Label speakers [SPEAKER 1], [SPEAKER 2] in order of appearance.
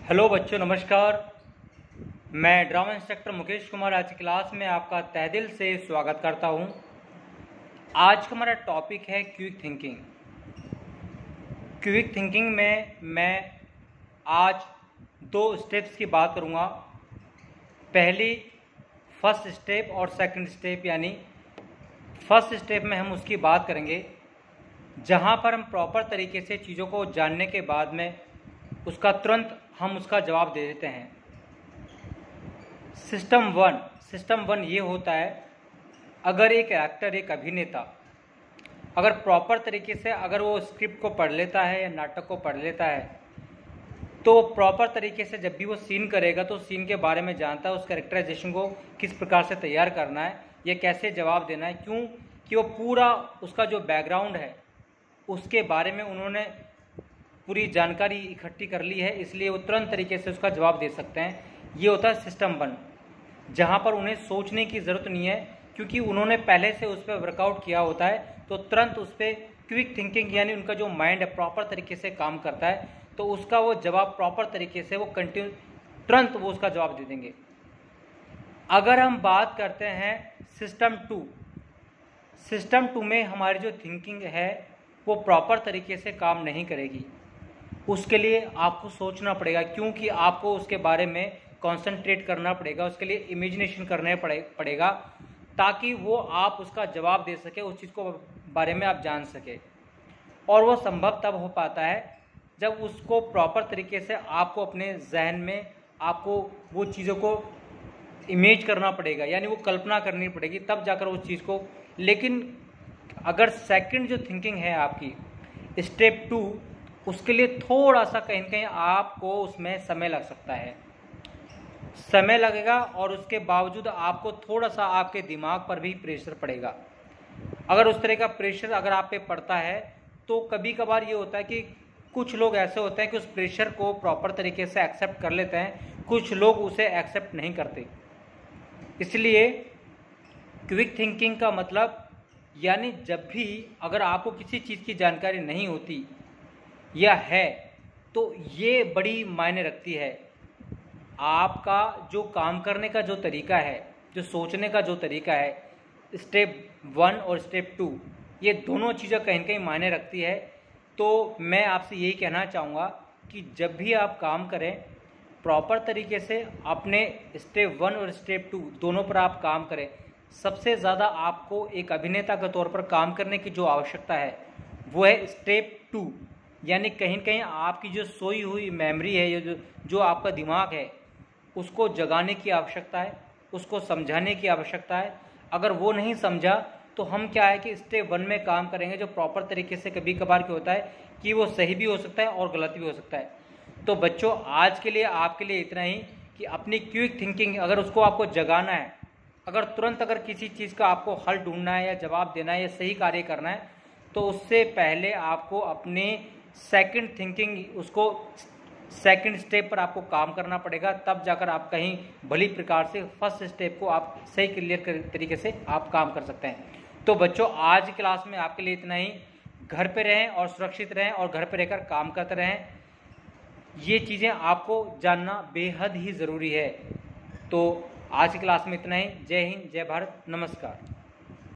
[SPEAKER 1] Hello बच्चों, नमस्कार। मैं ड्रामा इंस्ट्रक्टर मुकेश कुमार आज की क्लास में आपका तहे दिल से स्वागत करता हूं। आज का हमारा टॉपिक है क्विक थिंकिंग। क्विक थिंकिंग में मैं आज दो स्टेप्स की बात करूंगा। पहली फर्स्ट स्टेप और सेकंड स्टेप, यानी फर्स्ट स्टेप में हम उसकी बात करेंगे जहां पर हम प्रॉपर तरीके से चीज़ों को जानने के बाद में उसका तुरंत हम उसका जवाब दे देते हैं। सिस्टम वन ये होता है, अगर एक एक्टर, एक अभिनेता अगर प्रॉपर तरीके से अगर वो स्क्रिप्ट को पढ़ लेता है या नाटक को पढ़ लेता है तो प्रॉपर तरीके से जब भी वो सीन करेगा तो सीन के बारे में जानता है, उस कैरेक्टराइजेशन को किस प्रकार से तैयार करना है, ये कैसे जवाब देना है, क्यों कि वो पूरा उसका जो बैकग्राउंड है उसके बारे में उन्होंने पूरी जानकारी इकट्ठी कर ली है, इसलिए वो तुरंत तरीके से उसका जवाब दे सकते हैं। ये होता है सिस्टम वन, जहाँ पर उन्हें सोचने की ज़रूरत नहीं है क्योंकि उन्होंने पहले से उस पर वर्कआउट किया होता है, तो तुरंत उस पर क्विक थिंकिंग यानी उनका जो माइंड है प्रॉपर तरीके से काम करता है, तो उसका वो जवाब प्रॉपर तरीके से वो तुरंत वो उसका जवाब दे देंगे। अगर हम बात करते हैं सिस्टम टू में हमारी जो थिंकिंग है वो प्रॉपर तरीके से काम नहीं करेगी। उसके लिए आपको सोचना पड़ेगा, क्योंकि आपको उसके बारे में कंसंट्रेट करना पड़ेगा, उसके लिए इमेजिनेशन करने पड़ेगा ताकि वो आप उसका जवाब दे सके, उस चीज़ को बारे में आप जान सके। और वो संभव तब हो पाता है जब उसको प्रॉपर तरीके से आपको अपने जहन में आपको वो चीज़ों को इमेज करना पड़ेगा, यानी वो कल्पना करनी पड़ेगी, तब जाकर उस चीज़ को। लेकिन अगर सेकंड जो थिंकिंग है आपकी स्टेप टू, उसके लिए थोड़ा सा कहीं ना कहीं आपको उसमें समय लग सकता है, समय लगेगा, और उसके बावजूद आपको थोड़ा सा आपके दिमाग पर भी प्रेशर पड़ेगा। अगर उस तरह का प्रेशर अगर आप पे पड़ता है तो कभी कभार ये होता है कि कुछ लोग ऐसे होते हैं कि उस प्रेशर को प्रॉपर तरीके से एक्सेप्ट कर लेते हैं, कुछ लोग उसे एक्सेप्ट नहीं करते। इसलिए क्विक थिंकिंग का मतलब, यानी जब भी अगर आपको किसी चीज़ की जानकारी नहीं होती या है तो ये बड़ी मायने रखती है। आपका जो काम करने का जो तरीका है, जो सोचने का जो तरीका है, स्टेप वन और स्टेप टू, ये दोनों चीज़ें कहीं ना कहीं मायने रखती है। तो मैं आपसे यही कहना चाहूँगा कि जब भी आप काम करें प्रॉपर तरीके से अपने स्टेप वन और स्टेप टू दोनों पर आप काम करें। सबसे ज़्यादा आपको एक अभिनेता के तौर पर काम करने की जो आवश्यकता है वो है स्टेप टू, यानी कहीं कहीं आपकी जो सोई हुई मेमोरी है, जो आपका दिमाग है, उसको जगाने की आवश्यकता है, उसको समझाने की आवश्यकता है। अगर वो नहीं समझा तो हम क्या है कि स्टेप वन में काम करेंगे जो प्रॉपर तरीके से, कभी कभार क्या होता है कि वो सही भी हो सकता है और गलत भी हो सकता है। तो बच्चों, आज के लिए आपके लिए इतना ही कि अपनी क्विक थिंकिंग अगर उसको आपको जगाना है, अगर तुरंत अगर किसी चीज़ का आपको हल ढूंढना है या जवाब देना है या सही कार्य करना है, तो उससे पहले आपको अपने सेकंड थिंकिंग, उसको सेकंड स्टेप पर आपको काम करना पड़ेगा, तब जाकर आप कहीं भली प्रकार से फर्स्ट स्टेप को आप सही क्लियर तरीके से आप काम कर सकते हैं। तो बच्चों, आज क्लास में आपके लिए इतना ही। घर पे रहें और सुरक्षित रहें और घर पे रहकर काम करते रहें। ये चीज़ें आपको जानना बेहद ही ज़रूरी है। तो आज की क्लास में इतना ही। जय हिंद, जय भारत, नमस्कार।